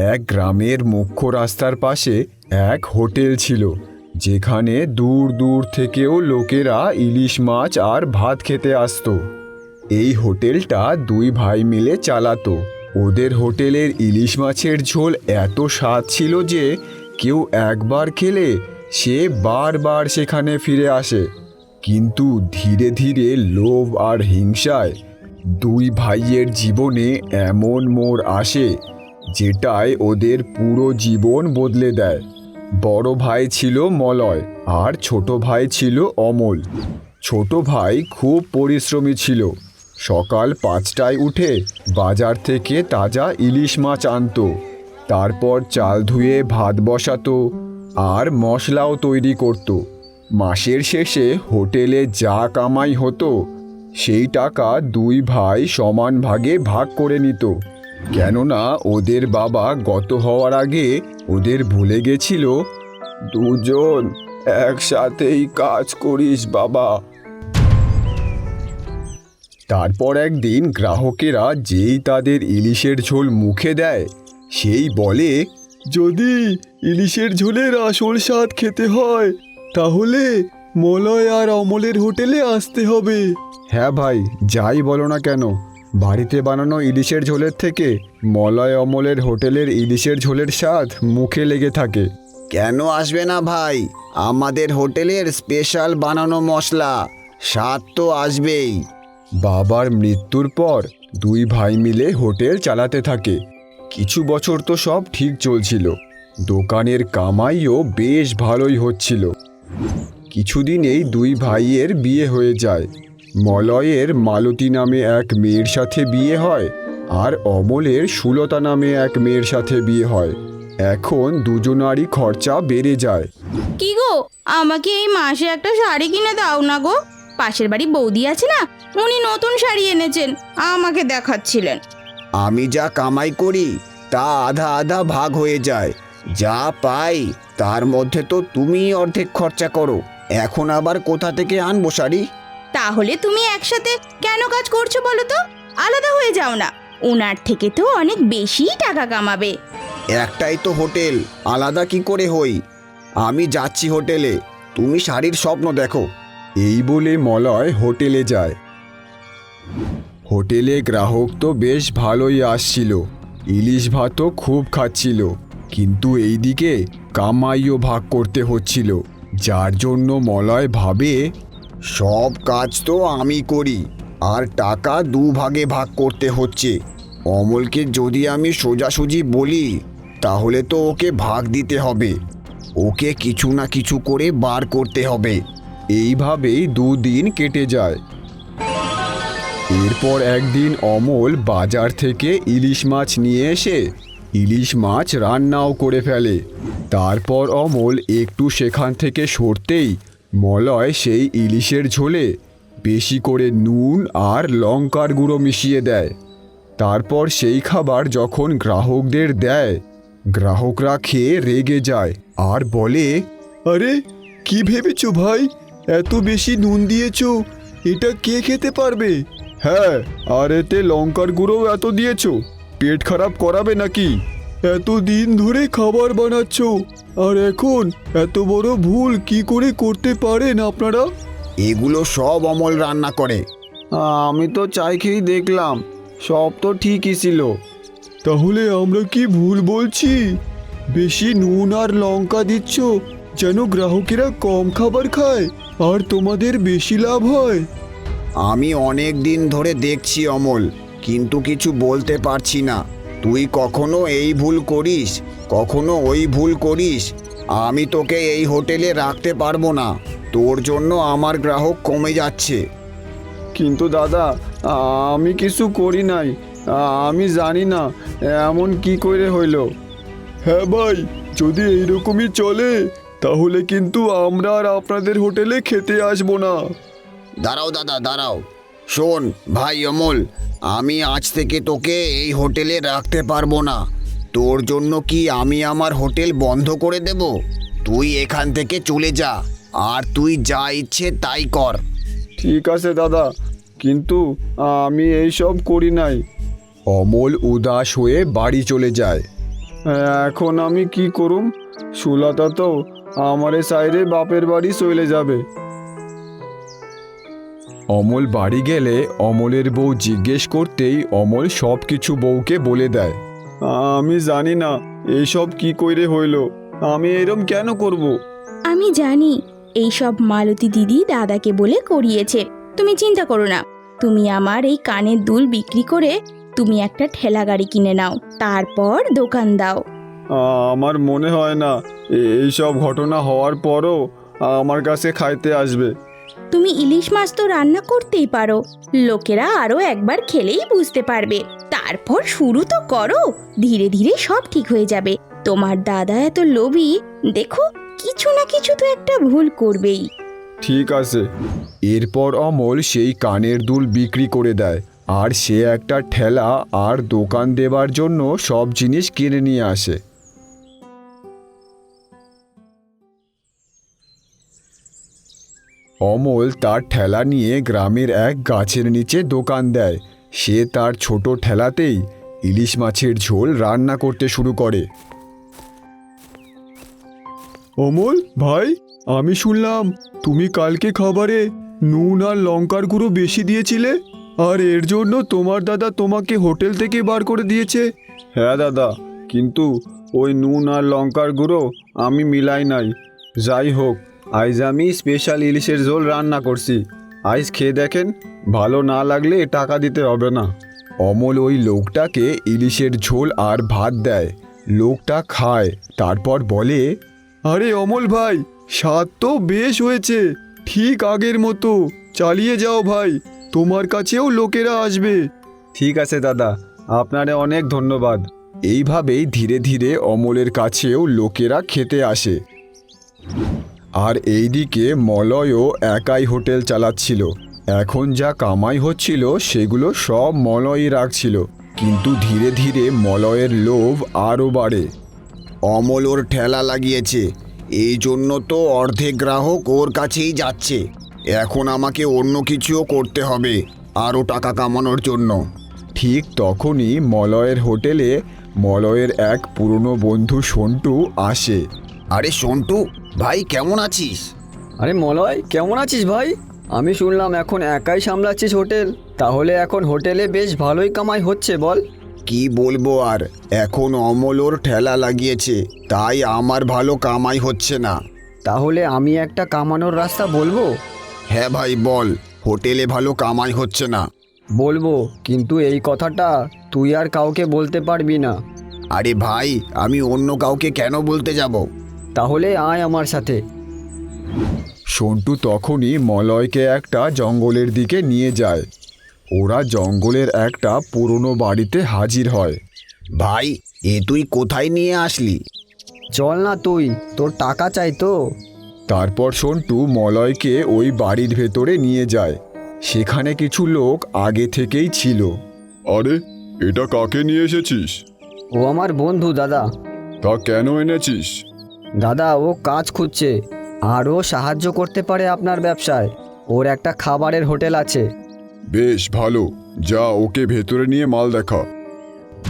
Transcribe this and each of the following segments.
এক গ্রামের মুখ্য রাস্তার পাশে এক হোটেল ছিল, যেখানে দূর দূর থেকেও লোকেরা ইলিশ মাছ আর ভাত খেতে আসতো। এই হোটেলটা দুই ভাই মিলে চালাতো। ওদের হোটেলের ইলিশ মাছের ঝোল এত স্বাদ ছিল যে কেউ একবার খেলে সে বারবার সেখানে ফিরে আসে। কিন্তু ধীরে ধীরে লোভ আর হিংসায় দুই ভাইয়ের জীবনে এমন মোড় আসে যেটাই ওদের পুরো জীবন বদলে দেয়। বড় ভাই ছিল মলয় আর ছোট ভাই ছিল অমল। ছোট ভাই খুব পরিশ্রমী ছিল। সকাল 5টায় উঠে বাজার থেকে তাজা ইলিশ মাছ আনতো, তারপর চাল ধুয়ে ভাত বসাতো আর মশলাও তৈরি করত। মাসের শেষে হোটেলে যা কামাই হতো সেই টাকা দুই ভাই সমান ভাগে ভাগ করে নিত, কেননা ওদের বাবা গত হওয়ার আগে ওদের ভুলে গেছিল দুজন একসাথেই কাজ করিস বাবা। তারপর একদিন গ্রাহকেরা যেই তাদের ইলিশের ঝোল মুখে দেয় সেই বলে, যদি ইলিশের ঝোলের আসল স্বাদ খেতে হয় তাহলে মলয় আর অমলের হোটেলে আসতে হবে। হ্যাঁ ভাই, যাই বলো না কেন, বাড়িতে বানানো ইলিশের ঝোলের থেকে মলয় অমলের হোটেলের ইলিশের ঝোলের স্বাদ মুখে লেগে থাকে। কেন আসবে না ভাই? আমাদের হোটেলের স্পেশাল বানানো মশলা, স্বাদ তো আসবেই। বাবার মৃত্যুর পর দুই ভাই মিলে হোটেল চালাতে থাকে। কিছু বছর তো সব ঠিক চলছিল, দোকানের কামাইও বেশ ভালোই হচ্ছিল। কিছুদিনেই দুই ভাইয়ের বিয়ে হয়ে যায়। মলয়ের মালতী নামে এক মেয়ের সাথে বিয়ে হয় আর অমলের সুলতা নামে এক মেয়ের সাথে বিয়ে হয়। এখন দুজনারই খরচা বেড়ে যায়। কি গো, আমাকে এই মাসে একটা শাড়ি কিনে দাও না গো। পাশের বাড়ি বৌদি আছে না, উনি নতুন শাড়ি এনেছেন, আমাকে দেখাচ্ছিলেন। আমি যা কামাই করি তা আধা আধা ভাগ হয়ে যায়। যা পাই তার মধ্যে তো তুমি অর্ধেক খরচা করো। এখন আবার কোথা থেকে আনবো শাড়ি? তাহলে তুমি একসাথে কেন কাজ করছো বলো তো? আলাদা হয়ে যাও না, ওনার থেকে তো অনেক বেশি টাকা কামাবে। একটাই তো হোটেল, আলাদা কি করে হই? আমি যাচ্ছি হোটেলে, তুমি শাড়ির স্বপ্ন দেখো। এই বলে মলয় হোটেলে যায়। হোটেলে গ্রাহক তো বেশ ভালোই আসছিল, ইলিশ ভাতও খুব খাচ্ছিল, কিন্তু এইদিকে কামাইও ভাগ করতে হচ্ছিল, যার জন্য মলয় ভাবে, সব কাজ তো আমি করি আর টাকা দুভাগে ভাগ করতে হচ্ছে। অমলকে যদি আমি সোজাসুজি বলি তাহলে তো ওকে ভাগ দিতে হবে, ওকে কিছু না কিছু করে বার করতে হবে। এইভাবেই দুদিন কেটে যায়। এরপর একদিন অমল বাজার থেকে ইলিশ মাছ নিয়ে এসে ইলিশ মাছ রান্নাও করে ফেলে। তারপর অমল একটু সেখান থেকে সরতেই মলয় সেই ইলিশের ঝোলে বেশি করে নুন আর লঙ্কার গুঁড়ো মিশিয়ে দেয়। তারপর সেই খাবার যখন গ্রাহকদের দেয়, গ্রাহকরা খেয়ে রেগে যায় আর বলে, আরে কি ভেবেছো ভাই, এত বেশি নুন দিয়েছো, এটা কে খেতে পারবে? হ্যাঁ, আর এতে লঙ্কার গুঁড়ো এত দিয়েছো, পেট খারাপ করাবে নাকি? এত দিন ধরে খাবার বানাচ্ছ আর এখন এত বড় ভুল কি করে করতে পারেন আপনারা? এগুলো সব অমল রান্না করে। আমি তো চাই খেয়েই দেখলাম, সব তো ঠিকই ছিল। তাহলে আমরা কি ভুল বলছি? বেশি নুন আর লঙ্কা দিচ্ছ যেন গ্রাহকেরা কম খাবার খায় আর তোমাদের বেশি লাভ হয়। আমি অনেক দিন ধরে দেখছি অমল, কিন্তু কিছু বলতে পারছি না। তুই কখনো এই ভুল করিস, কখনো ওই ভুল করিস। আমি তোকে এই হোটেলে রাখতে পারবো না, তোর জন্য আমার গ্রাহক কমে যাচ্ছে। কিন্তু দাদা, আমি কিছু করি নাই, আমি জানি না এমন কি করে হইল। হ্যাঁ ভাই, যদি এইরকমই চলে তাহলে কিন্তু আমরা আর আপনাদের হোটেলে খেতে আসবো না। দাঁড়াও দাদা, দাঁড়াও। শোন ভাই অমল, আমি আজ থেকে তোকে এই হোটেলে রাখতে পারবো না। তোর জন্য কি আমি আমার হোটেল বন্ধ করে দেব? তুই এখান থেকে চলে যা আর তুই যা ইচ্ছে তাই কর। ঠিক আছে দাদা, কিন্তু আমি এইসব করি নাই। অমল উদাস হয়ে বাড়ি চলে যায়। এখন আমি কি করুম? সুলতা তো আমারে সাইরে বাপের বাড়ি চলে যাবে। অমল বাড়ি গেলে অমলের বউ জিজ্ঞেস করতেই অমল সব কিছু বউকে বলে দেয়। আমি জানি না এইসব কি কইরে হইল, আমি এরম কেন করব? আমি জানি এইসব মালতী দিদি দাদাকে বলে করিয়েছে। তুমি চিন্তা করো না, তুমি আমার এই কানের দুল বিক্রি করে তুমি একটা ঠেলা গাড়ি কিনে নাও, তারপর দোকান দাও। আমার মনে হয় না এইসব ঘটনা হওয়ার পরও আমার কাছে খাইতে আসবে। তুমি ইলিশ মাছ তো রান্না করতেই পারো, লোকেরা আরো একবার খেলেই বুঝতে পারবে। তারপর শুরু তো করো, ধীরে ধীরে সব ঠিক হয়ে যাবে। তোমার দাদা এত লোভী, দেখো কিছু না কিছু তো একটা ভুল করবেই। ঠিক আছে। এরপর অমল সেই কানের দুল বিক্রি করে দেয়, আর সে একটা ঠেলা আর দোকান দেবার জন্য সব জিনিস কিনে নিয়ে আসে। অমল তার ঠেলা নিয়ে গ্রামের এক গাছের নিচে দোকান দেয়। সে তার ছোট ঠেলাতেই ইলিশ মাছের ঝোল রান্না করতে শুরু করে। অমল ভাই, আমি শুনলাম তুমি কালকে খাবারে নুন আর লঙ্কার গুঁড়ো বেশি দিয়েছিলে, আর এর জন্য তোমার দাদা তোমাকে হোটেল থেকে বার করে দিয়েছে। হ্যাঁ দাদা, কিন্তু ওই নুন আর লঙ্কার গুঁড়ো আমি মিলাই নাই। যাই হোক, আজ আমি স্পেশাল ইলিশের ঝোল রান্না করছি, আজ খেয়ে দেখেন, ভালো না লাগলে টাকা দিতে হবে না। অমল ওই লোকটাকে ইলিশের ঝোল আর ভাত দেয়। লোকটা খায়, তারপর বলে, আরে অমল ভাই, স্বাদ তো বেশ হয়েছে, ঠিক আগের মতো, চালিয়ে যাও ভাই, তোমার কাছেও লোকেরা আসবে। ঠিক আছে দাদা, আপনারে অনেক ধন্যবাদ। এইভাবেই ধীরে ধীরে অমলের কাছেও লোকেরা খেতে আসে। আর এইদিকে মলয়ও একাই হোটেল চালাচ্ছিল। এখন যা কামাই হচ্ছিল সেগুলো সব মলয়ই রাখছিল, কিন্তু ধীরে ধীরে মলয়ের লোভ আরও বাড়ে। অমল ওর ঠেলা লাগিয়েছে, এই জন্য তো অর্ধেক গ্রাহক ওর কাছেই যাচ্ছে। এখন আমাকে অন্য কিছুও করতে হবে আরও টাকা কামানোর জন্য। ঠিক তখনই মলয়ের হোটেলে মলয়ের এক পুরনো বন্ধু সন্টু আসে। আরে সন্টু ভাই, কেমন আছিস? আরে মলয়, কেমন আছিস ভাই? আমি শুনলাম এখন একাই সামলাচ্ছিস হোটেল, তাহলে এখন হোটেলে বেশ ভালোই কামাই হচ্ছে বল। কি বলবো আর, এখন অমল ওর ঠেলা লাগিয়েছে, তাই আমার ভালো কামাই হচ্ছে না। তাহলে আমি একটা কামানোর রাস্তা বলবো? হ্যাঁ ভাই বল, হোটেলে ভালো কামাই হচ্ছে না। বলবো, কিন্তু এই কথাটা তুই আর কাউকে বলতে পারবি না। আরে ভাই, আমি অন্য কাউকে কেন বলতে যাব? তাহলে আয় আমার সাথে। সন্টু তখনই মলয়কে একটা জঙ্গলের দিকে নিয়ে যায়। ওরা জঙ্গলের একটা পুরনো বাড়িতে হাজির হয়। ভাই, এ তুই কোথায় নিয়ে আসলি? চল না তুই, তোর টাকা চাই তো। তারপর সন্টু মলয়কে ওই বাড়ির ভেতরে নিয়ে যায়। সেখানে কিছু লোক আগে থেকেই ছিল। আরে, এটা কাকে নিয়ে এসেছিস? ও আমার বন্ধু দাদা। তা কেন এনেছিস? দাদা, ও কাজ খুঁজছে, আর ও সাহায্য করতে পারে আপনার ব্যবসায়। ওর একটা খাবারের হোটেল আছে। বেশ ভালো, যা ওকে ভেতরে নিয়ে মাল দেখা।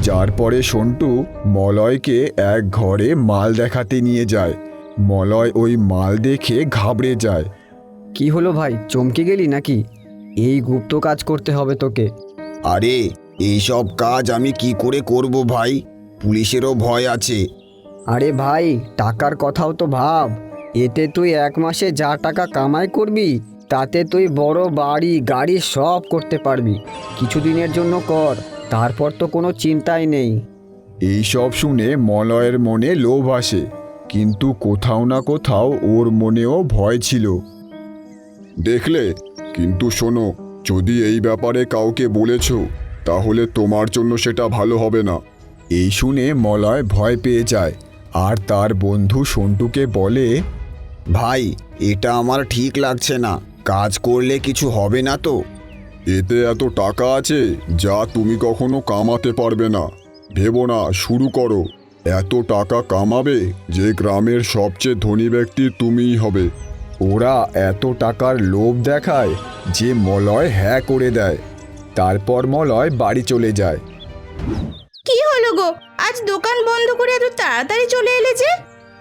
যার পরে সন্টু মলয়কে এক ঘরে মাল দেখাতে নিয়ে যায়। মলয় ওই মাল দেখে ঘাবড়ে যায়। কি হলো ভাই, চমকে গেলি নাকি? এই গুপ্ত কাজ করতে হবে তোকে। আরে, এইসব কাজ আমি কি করে করব ভাই? পুলিশেরও ভয় আছে। আরে ভাই, টাকার কথাও তো ভাব। এতে তুই এক মাসে যা টাকা কামাই করবি, তাতে তুই বড় বাড়ি গাড়ি সব করতে পারবি। কিছুদিনের জন্য কর, তারপর তো কোনো চিন্তাই নেই। এই সব শুনে মলয়ের মনে লোভ আসে, কিন্তু কোথাও না কোথাও ওর মনেও ভয় ছিল। দেখলে, কিন্তু শোনো, যদি এই ব্যাপারে কাউকে বলেছ, তাহলে তোমার জন্য সেটা ভালো হবে না। এই শুনে মলয় ভয় পেয়ে যায়, আর তার বন্ধু সন্টুকে বলে, ভাই, এটা আমার ঠিক লাগছে না, কাজ করলে কিছু হবে না তো? এতে এত টাকা আছে যা তুমি কখনো কামাতে পারবে না। ভেবো না, শুরু করো। এত টাকা কামাবে যে গ্রামের সবচেয়ে ধনী ব্যক্তি তুমিই হবে। ওরা এত টাকার লোভ দেখায় যে মলয় হ্যাঁ করে দেয়। তারপর মলয় বাড়ি চলে যায়। কি হলো গো, আজ দোকান বন্ধ করে এত তাড়াতাড়ি চলে এলে যে?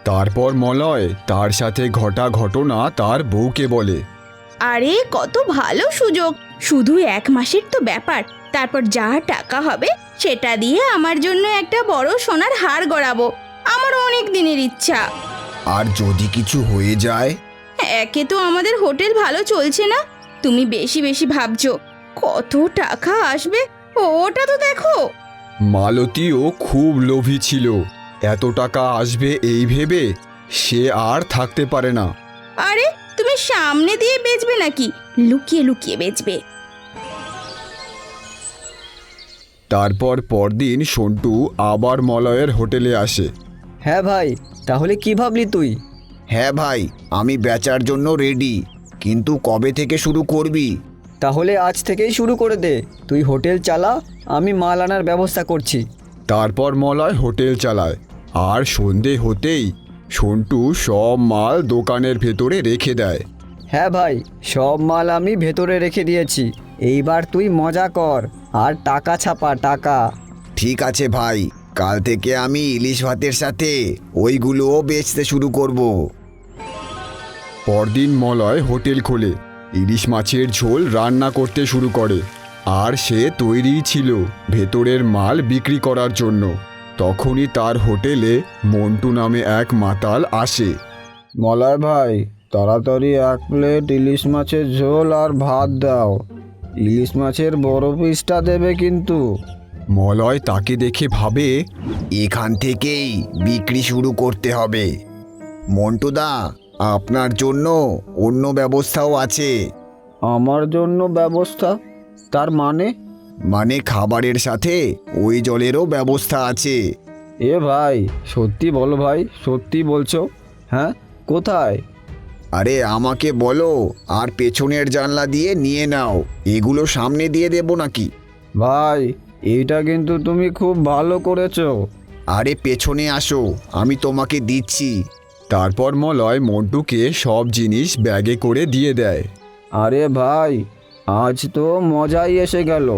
তারপর মলয় তার সাথে ঘটা ঘটনা তার বউকে বলে। আরে কত ভালো সুযোগ, শুধু 1 মাসের তো ব্যাপার। তারপর যা টাকা হবে সেটা দিয়ে আমার জন্য একটা বড় সোনার হার গড়াবো। আমার অনেক দিনের ইচ্ছা। আর যদি কিছু হয়ে যায়? একে তো আমাদের হোটেল ভালো চলছে না, তুমি বেশি বেশি ভাবছো। কত টাকা আসবে ওটা তো দেখো। মালতীও খুব লোভী ছিল। এত টাকা আসবে এই ভেবে সে আর থাকতে পারে না। আরে তুমি সামনে দিয়ে বেচবে নাকি লুকিয়ে লুকিয়ে বেচবে? তারপর পরদিন সন্টু আবার মলয়ের হোটেলে আসে। হ্যাঁ ভাই, তাহলে কি ভাবলি তুই? হ্যাঁ ভাই, আমি বেচার জন্য রেডি, কিন্তু কবে থেকে শুরু করবি? তাহলে আজ থেকেই শুরু করে দে। তুই হোটেল চালা, আমি মাল আনার ব্যবস্থা করছি। তারপর মলয় হোটেল চালায়, আর সন্ধে হতেই সন্টু সব মাল দোকানের ভেতরে রেখে দেয়। হ্যাঁ ভাই, সব মাল আমি ভেতরে রেখে দিয়েছি। এইবার তুই মজা কর আর টাকা ছাপা টাকা। ঠিক আছে ভাই, কাল থেকে আমি ইলিশ ভাতের সাথে ওইগুলোও বেচতে শুরু করব। পরদিন মলয় হোটেল খোলে, ইলিশ মাছের ঝোল রান্না করতে শুরু করে। আর সে তৈরিই ছিল ভেতরের মাল বিক্রি করার জন্য। তখনই তার হোটেলে মন্টু নামে এক মাতাল আসে। মলয় ভাই, তাড়াতাড়ি 1 প্লেট ইলিশ মাছের ঝোল আর ভাত দাও। ইলিশ মাছের বড় পিসটা দেবে কিন্তু। মলয় তাকে দেখে ভাবে, এখান থেকেই বিক্রি শুরু করতে হবে। মন্টুদা, আপনার জন্য অন্য ব্যবস্থাও আছে। আমার জন্য ব্যবস্থা? তার মানে খাবারের সাথে ওই জলেরও ব্যবস্থা আছে। এ ভাই, সত্যি বলো ভাই, সত্যি বলছো? হ্যাঁ, কোথায়? আরে আমাকে বলো, আর পেছনের জানলা দিয়ে নিয়ে নাও। এগুলো সামনে দিয়ে দেবো নাকি? ভাই, এইটা কিন্তু তুমি খুব ভালো করেছো। আরে পেছনে আসো, আমি তোমাকে দিচ্ছি। তারপর মলয় মন্টুকে সব জিনিস ব্যাগে করে দিয়ে দেয়। আরে ভাই, আজ তো মজাই এসে গেল।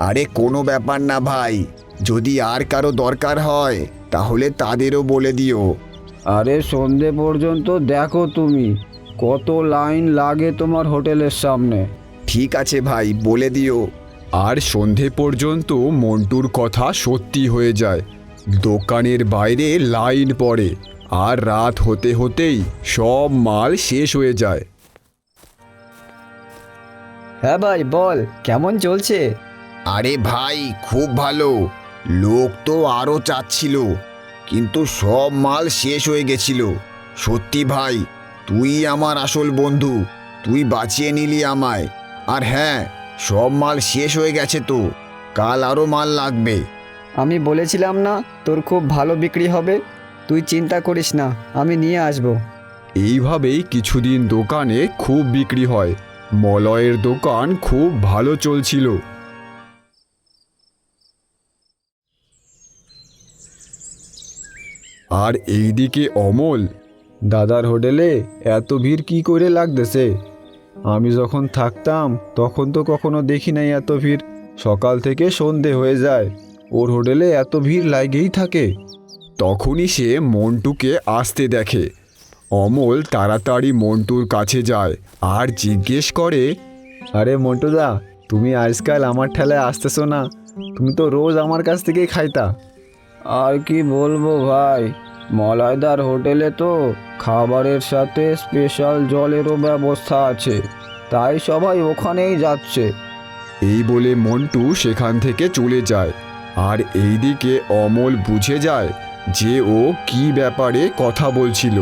আরে কোনো ব্যাপার না ভাই, যদি আর কারো দরকার হয় তাহলে তাদেরও বলে দিও। আরে সন্ধে পর্যন্ত দেখো তুমি, কত লাইন লাগে তোমার হোটেলের সামনে। ঠিক আছে ভাই, বলে দিও। আর সন্ধে পর্যন্ত মন্টুর কথা সত্যি হয়ে যায়। দোকানের বাইরে লাইন পড়ে, আর রাত হতে হতেই সব মাল শেষ হয়ে যায়। হ্যাঁ ভাই, বল কেমন চলছে? আরে ভাই, খুব ভালো। লোক তো আরও চাচ্ছিল, কিন্তু সব মাল শেষ হয়ে গেছিল। সত্যি ভাই, তুই আমার আসল বন্ধু, তুই বাঁচিয়ে নিলি আমায়। আর হ্যাঁ, সব মাল শেষ হয়ে গেছে তো, কাল আরও মাল লাগবে। আমি বলেছিলাম না তোর খুব ভালো বিক্রি হবে? তুই চিন্তা করিস না, আমি নিয়ে আসবো। এইভাবেই কিছুদিন দোকানে খুব বিক্রি হয়। মলয়ের দোকান খুব ভালো চলছিল। আর এইদিকে অমল, দাদার হোটেলে এত ভিড় কি করে লাগতেছে? আমি যখন থাকতাম তখন তো কখনো দেখি নাই এত ভিড়। সকাল থেকে সন্ধে হয়ে যায়, ওর হোটেলে এত ভিড় লাগেই থাকে। তখনই সে মন্টুকে আসতে দেখে। অমল তাড়াতাড়ি মন্টুর কাছে যায় আর জিজ্ঞেস করে, আরে মন্টুদা, তুমি আজকাল আমার ঠেলায় আসতেছো না? তুমি তো রোজ আমার কাছ থেকেই খাইতা। আর কি বলবো ভাই, মলয়দার হোটেলে তো খাবারের সাথে স্পেশাল জলেরও ব্যবস্থা আছে, তাই সবাই ওখানেই যাচ্ছে। এই বলে মন্টু সেখান থেকে চলে যায়। আর এইদিকে অমল বুঝে যায় যে ও কি ব্যাপারে কথা বলছিল।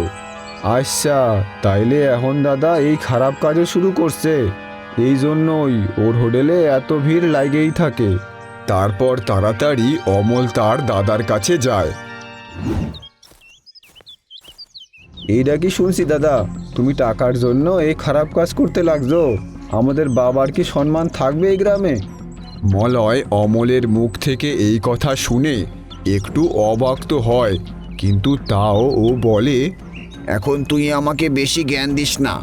আচ্ছা, তাইলে এখন দাদা এই খারাপ কাজও শুরু করছে, এই জন্যই ওর হোটেলে এত ভিড় লাগেই থাকে। তারপর তাড়াতাড়ি অমল তার দাদার কাছে যায়। এইটা কি শুনছি দাদা, তুমি টাকার জন্য এই খারাপ কাজ করতে লাগছো? আমাদের বাবার কি সম্মান থাকবে এই গ্রামে? মলয় অমলের মুখ থেকে এই কথা শুনে একটু অবাক তো হয়, কিন্তু তাও ও বলে, এখন তুই আমাকে বেশি জ্ঞান দিস না।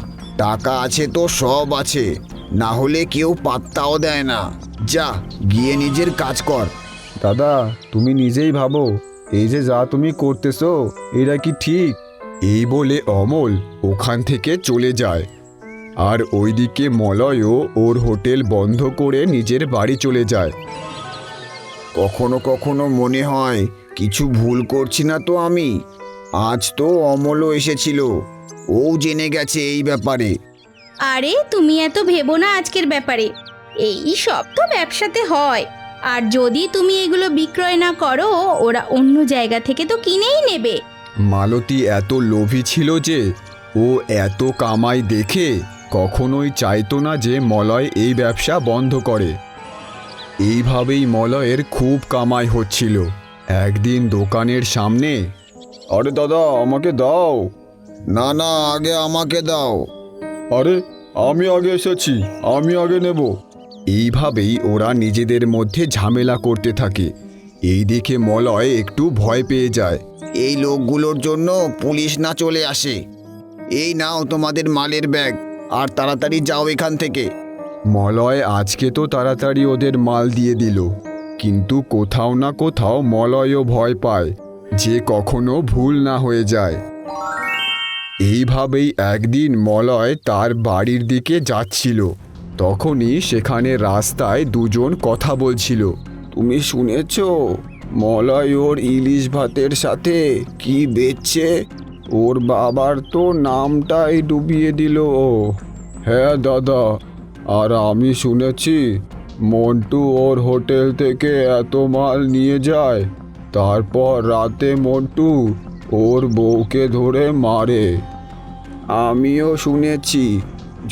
টাকা আছে তো সব আছে, না হলে কেউ পাত্তাও দেয় না। যা, গিয়ে নিজের কাজ কর। দাদা, তুমি নিজেই ভাবো, এই যে যা তুমি করতেছো এটা কি ঠিক? এই বলে অমল ওখান থেকে চলে যায়। আর ওইদিকে মলয়ও ওর হোটেল বন্ধ করে নিজের বাড়ি চলে যায়। কখনো কখনো মনে হয় কিছু ভুল করছি না তো আমি। আজ তো অমলও এসেছিল, ও জেনে গেছে এই ব্যাপারে। আরে তুমি এত ভেবো না আজকের ব্যাপারে, এই সব তো ব্যবসাতে হয়। আর যদি তুমি এগুলো বিক্রয় না করো, ওরা অন্য জায়গা থেকে তো কিনেই নেবে। মালতী এত লোভী ছিল যে ও এত কামাই দেখে কখনোই চাইতো না যে মলয় এই ব্যবসা বন্ধ করে। এইভাবেই মলয়ের খুব কামাই হচ্ছিল। একদিন দোকানের সামনে, আরে দাদা আমাকে দাও। না না, আগে আমাকে দাও। আরে আমি আগে এসেছি, আমি আগে নেব। এইভাবেই ওরা নিজেদের মধ্যে ঝামেলা করতে থাকে। এই দেখে মলয় একটু ভয় পেয়ে যায়। এই লোকগুলোর জন্য পুলিশ না চলে আসে। এই নাও তোমাদের মালের ব্যাগ, আর তাড়াতাড়ি যাও এখান থেকে। মলয় আজকে তো তাড়াতাড়ি ওদের মাল দিয়ে দিল, কিন্তু কোথাও না কোথাও মলয়ও ভয় পায় যে কখনো ভুল না হয়ে যায়। এইভাবেই একদিন মলয় তার বাড়ির দিকে যাচ্ছিল। তখনই সেখানে রাস্তায় দুজন কথা বলছিল। তুমি শুনেছ মলয় ওর ইলিশ ভাতের সাথে কি বেচছে? ওর বাবার তো নামটাই ডুবিয়ে দিল ও। হ্যাঁ দাদা, আর আমি শুনেছি মন্টু ওর হোটেল থেকে এত মাল নিয়ে যায়, তারপর রাতে মন্টু ওর বউকে ধরে মারে। আমিও শুনেছি,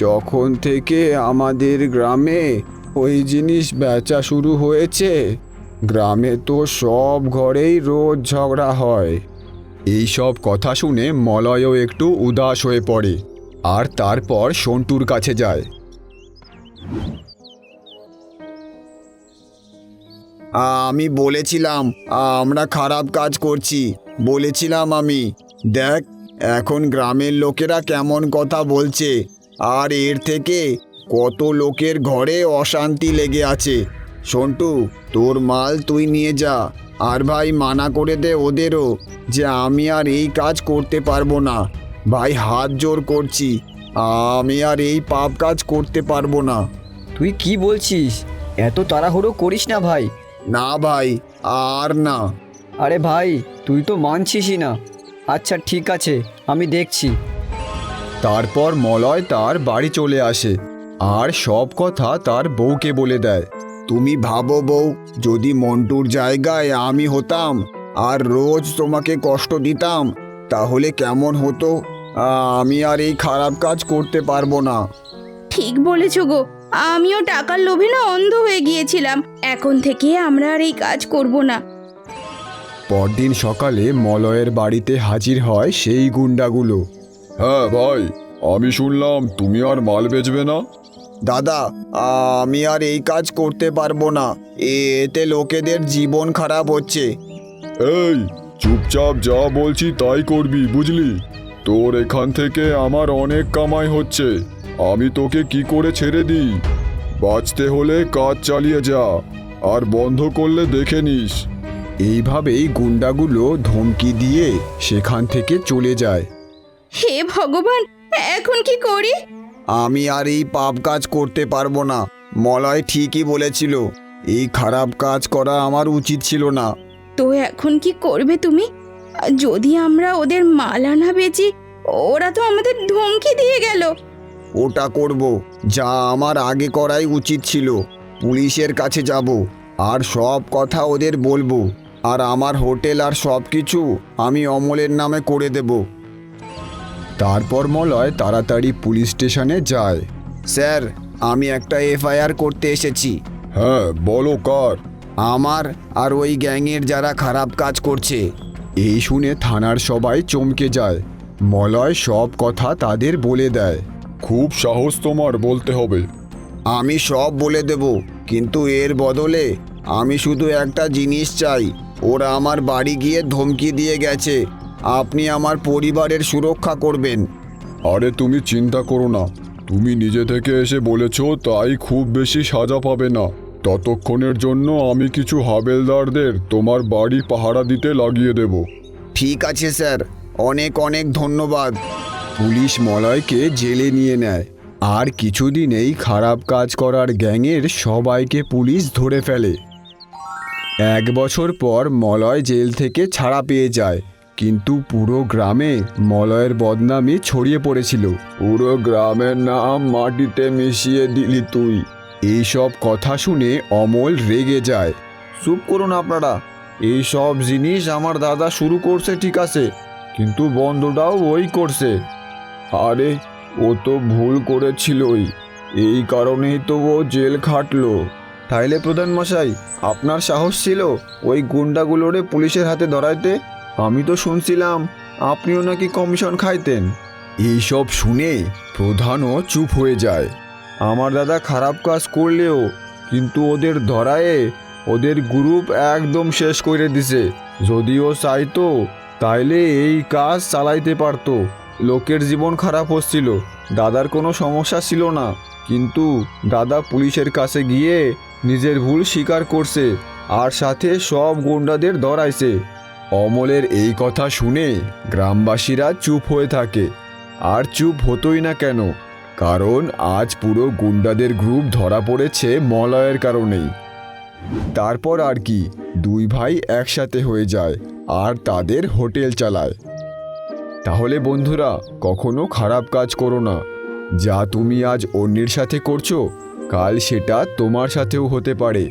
যখন থেকে আমাদের গ্রামে ওই জিনিস বেচা শুরু হয়েছে, গ্রামে তো সব ঘরেই রোজ ঝগড়া হয়। এই সব কথা শুনে মলয়ও একটু উদাস হয়ে পড়ে, আর তারপর সন্টুর কাছে যায়। আমি বলেছিলাম আমরা খারাপ কাজ করছি, বলেছিলাম আমি। দেখ এখন গ্রামের লোকেরা কেমন কথা বলছে, আর এর থেকে কত লোকের ঘরে অশান্তি লেগে আছে। সন্টু, তোর মাল তুই নিয়ে যা, আর ভাই মানা করে দে ওদেরও যে আমি আর এই কাজ করতে পারবো না। ভাই হাত জোর করছি, আমি আর এই পাপ কাজ করতে পারবো না। তুই কি বলছিস? এত তাড়াহুড়ো করিস না ভাই। না ভাই, আর না। আরে ভাই, তুই তো মানছিসই না। আচ্ছা ঠিক আছে, আমি দেখছি। তারপর মলয় তার বাড়ি চলে আসে আর সব কথা তার বউকে বলে দেয়। তুমি ভাবো বউ, যদি মন্টুর জায়গায় আমি হতাম আর রোজ তোমাকে কষ্ট দিতাম, তাহলে কেমন হতো? আমি আর এই খারাপ কাজ করতে পারবো না। ঠিক বলেছো গো, আমিও টাকার লোভে না অন্ধ হয়ে গিয়েছিলাম। এখন থেকে আমরা আর এই কাজ করব না। পরদিন সকালে মলয়ের বাড়িতে হাজির হয় সেই গুন্ডাগুলো। হ্যাঁ ভাই, আমি শুনলাম তুমি আর মাল বেচবে না। দাদা, আমি আর এই কাজ করতে পারবো না। এতে লোকেদের জীবন খারাপ হচ্ছে। এই চুপচাপ যা বলছি তাই করবি, বুঝলি? তোর এখান থেকে আমার অনেক কামাই হচ্ছে, আমি তোকে কি করে ছেড়ে দিই? বাঁচতে হলে কাজ চালিয়ে যা, আর বন্ধ করলে দেখে নিস। এইভাবেই গুন্ডাগুলো ধমকি দিয়ে সেখান থেকে চলে যায়। হে ভগবান, এখন কি করি? আমি আর এই পাপ কাজ করতে পারবো না। মলয় ঠিকই বলেছিল, এই খারাপ কাজ করা আমার উচিত ছিল না। তো এখন কি করবে তুমি? যদি আমরা ওদের মাল আনা বেচি, ওরা তো আমাদের ধমকি দিয়ে গেল। ওটা করব যা আমার আগে করাই উচিত ছিল। পুলিশের কাছে যাব আর সব কথা ওদের বলবো, আর আমার হোটেল আর সব কিছু আমি অমলের নামে করে দেব। তারপর মলয় তাড়াতাড়ি পুলিশ স্টেশনে যায়। স্যার, আমি একটা এফআইআর করতে এসেছি। হ্যাঁ বলো, কার? আমার আর ওই গ্যাংয়ের যারা খারাপ কাজ করছে। এই শুনে থানার সবাই চমকে যায়। মলয় সব কথা তাদের বলে দেয়। খুব সাহস তোমার, বলতে হবে। আমি সব বলে দেব, কিন্তু এর বদলে আমি শুধু একটা জিনিস চাই। ওরা আমার বাড়ি গিয়ে ধমকি দিয়ে গেছে, আপনি আমার পরিবারের সুরক্ষা করবেন। আরে তুমি চিন্তা করো না, তুমি নিজে থেকে এসে বলেছো তাই খুব বেশি সাজা পাবে না। ততক্ষণের জন্য আমি কিছু হাবেলদারদের তোমার বাড়ি পাহারা দিতে লাগিয়ে দেব। ঠিক আছে স্যার, অনেক অনেক ধন্যবাদ। পুলিশ মলয়কে জেলে নিয়ে নেয় আর কিছুদিনেই খারাপ কাজ করার গ্যাংয়ের সবাইকে পুলিশ ধরে ফেলে। 1 বছর পর মলয় জেল থেকে ছাড়া পেয়ে যায়, কিন্তু পুরো গ্রামে মলয়ের বদনামি ছড়িয়ে পড়েছিল। পুরো গ্রামের নাম মাটিতে মিশিয়ে দিলি তুই। এইসব কথা শুনে অমল রেগে যায়। চুপ করুন আপনারা, এই সব জিনিস আমার দাদা শুরু করছে ঠিক আছে, কিন্তু বন্ধটাও ওই করছে। আরে ও তো ভুল করেছিলই, এই কারণেই তো ও জেল খাটলো। তাইলে প্রধান মশাই, আপনার সাহস ছিল ওই গুন্ডাগুলোরে পুলিশের হাতে ধরাইতে? আমি তো শুনছিলাম আপনিও নাকি কমিশন খাইতেন। এইসব শুনে প্রধানও চুপ হয়ে যায়। আমার দাদা খারাপ কাজ করলেও কিন্তু ওদের ধরায়ে ওদের গ্রুপ একদম শেষ করে দিছে। যদিও চাইতো তাইলে এই কাজ চালাইতে পারতো। লোকের জীবন খারাপ হচ্ছিল, দাদার কোনো সমস্যা ছিল না, কিন্তু দাদা পুলিশের কাছে গিয়ে নিজের ভুল স্বীকার করছে আর সাথে সব গুন্ডাদের ধরাইছে। অমলের এই কথা শুনে গ্রামবাসীরা চুপ হয়ে থাকে। আর চুপ হতোই না কেন, কারণ আজ পুরো গুন্ডাদের গ্রুপ ধরা পড়েছে মলয়ের কারণেই। তারপর আর কি, 2 ভাই একসাথে হয়ে যায় আর তাদের হোটেল চালায়। তাহলে বন্ধুরা, কখনো খারাপ কাজ করো না। যা তুমি আজ অন্যের সাথে করছো, কাল সেটা তোমার সাথেও হতে পারে।